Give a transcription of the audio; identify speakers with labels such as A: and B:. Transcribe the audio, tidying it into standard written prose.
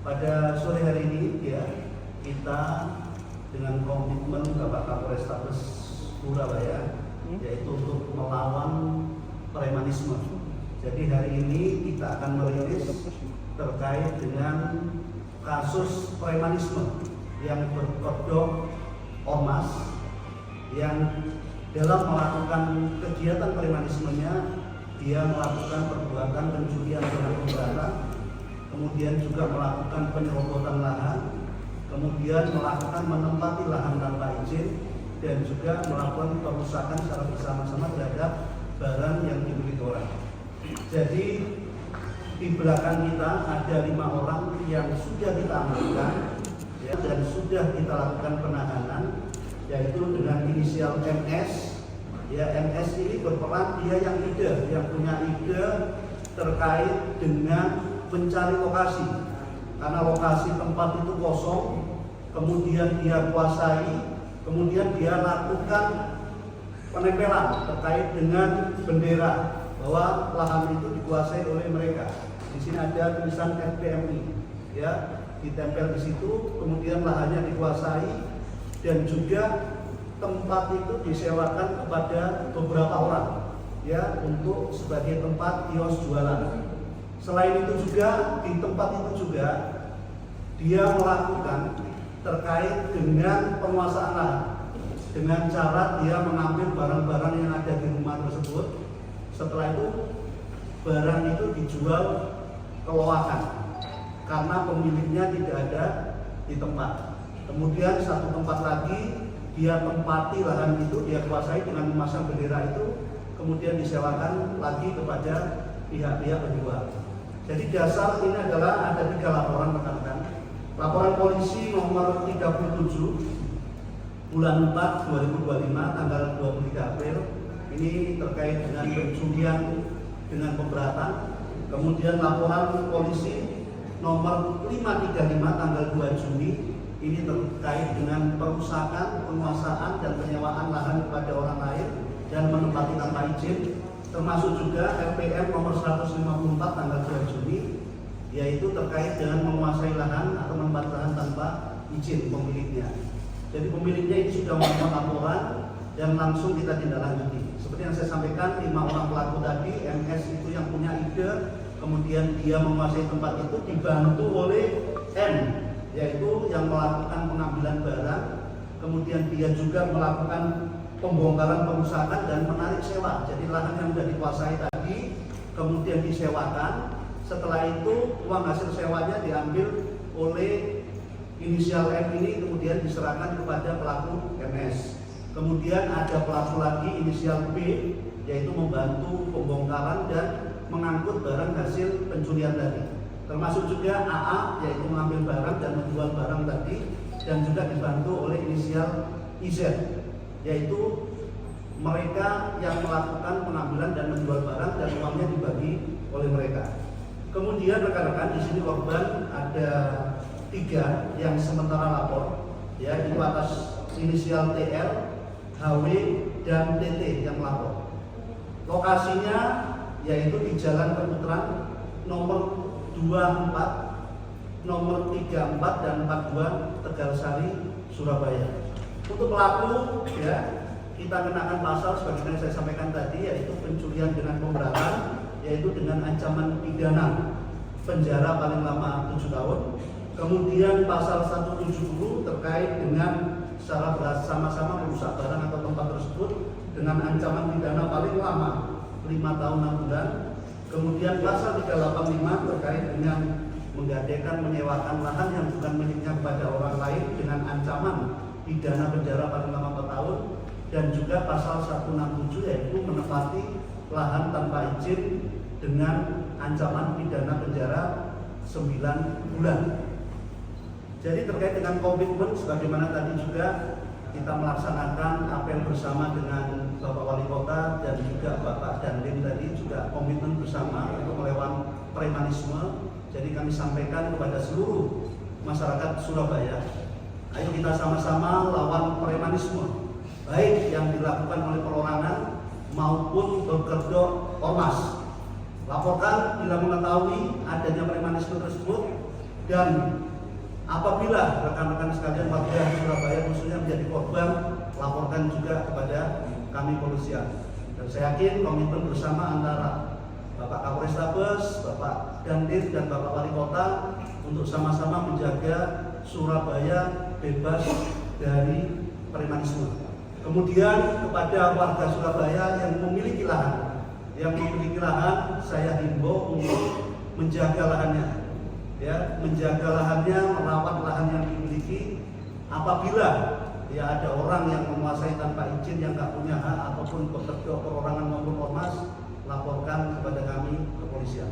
A: Pada sore hari ini ya, kita dengan komitmen Bapak Kapolrestabes Surabaya yaitu untuk melawan premanisme. Jadi hari ini kita akan merilis terkait dengan kasus premanisme yang berkedok ormas yang dalam melakukan kegiatan premanismenya dia melakukan perbuatan pencurian dengan pemberatan, kemudian juga melakukan penyerobotan lahan, kemudian melakukan menempati lahan tanpa izin, dan juga melakukan perusakan secara bersama-sama terhadap barang yang dimiliki orang. Jadi di belakang kita ada 5 orang yang sudah kita amankan ya, dan sudah kita lakukan penahanan, yaitu dengan inisial MS. Ya, MS ini berperan dia yang punya ide terkait dengan mencari lokasi, karena lokasi tempat itu kosong, kemudian dia kuasai, kemudian dia lakukan penempelan terkait dengan bendera bahwa lahan itu dikuasai oleh mereka. Di sini ada tulisan FPMI, ya, ditempel di situ, kemudian lahannya dikuasai dan juga tempat itu disewakan kepada beberapa orang, ya, untuk sebagai tempat kios jualan. Selain itu juga di tempat itu juga dia melakukan terkait dengan penguasaan lahan dengan cara dia mengambil barang-barang yang ada di rumah tersebut. Setelah itu barang itu dijual ke loakan karena pemiliknya tidak ada di tempat. Kemudian satu tempat lagi dia tempati lahan itu, dia kuasai dengan memasang bendera itu, kemudian disewakan lagi kepada pihak-pihak penjual. Jadi dasar ini adalah ada 3 laporan rekan-rekan. Laporan polisi nomor 37 bulan 4 2025 tanggal 23 April ini terkait dengan pencurian dengan pemberatan. Kemudian laporan polisi nomor 535 tanggal 2 Juni ini terkait dengan perusakan, penguasaan dan penyewaan lahan kepada orang lain dan menempati tanpa izin, termasuk juga LPM nomor 154 tanggal 2 Juni yaitu terkait dengan menguasai lahan atau menempati lahan tanpa izin pemiliknya. Jadi pemiliknya ini sudah menerima laporan dan langsung kita tindak lanjuti. Seperti yang saya sampaikan, 5 orang pelaku tadi, MS itu yang punya ide, kemudian dia menguasai tempat itu dibantu oleh M, yaitu yang melakukan pengambilan barang, kemudian dia juga melakukan pembongkaran, pengusahaan dan menarik sewa. Jadi lahan yang sudah dikuasai tadi kemudian disewakan. Setelah itu uang hasil sewanya diambil oleh inisial M ini kemudian diserahkan kepada pelaku MS. Kemudian ada pelaku lagi inisial B yaitu membantu pembongkaran dan mengangkut barang hasil pencurian tadi. Termasuk juga AA yaitu mengambil barang dan menjual barang tadi, dan juga dibantu oleh inisial IZ yaitu mereka yang melakukan pengambilan dan menjual barang dan uangnya dibagi oleh mereka. Kemudian rekan-rekan di sini korban ada 3 yang sementara lapor, ya, itu atas inisial TL, HW dan TT yang melapor. Lokasinya yaitu di Jalan Perputaran nomor 24, nomor 34 dan 42 Tegalsari, Surabaya. Untuk pelaku ya kita kenakan pasal sebagaimana saya sampaikan tadi, yaitu pencurian dengan pemberatan, yaitu dengan ancaman pidana penjara paling lama 7 tahun. Kemudian pasal 170 terkait dengan secara bersama-sama merusak barang atau tempat tersebut dengan ancaman pidana paling lama 5 tahun 6 bulan. Kemudian pasal 385 terkait dengan menggadaikan menyewakan lahan yang bukan miliknya kepada orang lain dengan ancaman pidana penjara paling lama 4 tahun. Dan juga pasal 167 yaitu menempati lahan tanpa izin dengan ancaman pidana penjara 9 bulan. Jadi terkait dengan komitmen sebagaimana tadi juga kita melaksanakan apel bersama dengan Bapak Wali Kota dan juga Bapak Dandim tadi juga komitmen bersama untuk melawan premanisme. Jadi kami sampaikan kepada seluruh masyarakat Surabaya, ayo kita sama-sama lawan premanisme, baik yang dilakukan oleh perorangan maupun berkedok ormas. Laporkan bila mengetahui adanya premanisme tersebut Dan apabila rekan-rekan sekalian warga Surabaya khususnya menjadi korban, laporkan juga kepada kami kepolisian. Dan saya yakin komitmen bersama antara Bapak Kapolrestabes, Bapak Dandim, dan Bapak Wali Kota untuk sama-sama menjaga Surabaya bebas dari premanisme. Kemudian kepada warga Surabaya yang memiliki lahan, saya himbau untuk menjaga lahannya, ya, menjaga lahannya, merawat lahan yang dimiliki. Apabila ya ada orang yang menguasai tanpa izin yang nggak punya hak ataupun bekerja perorangan maupun ormas, laporkan kepada kami kepolisian.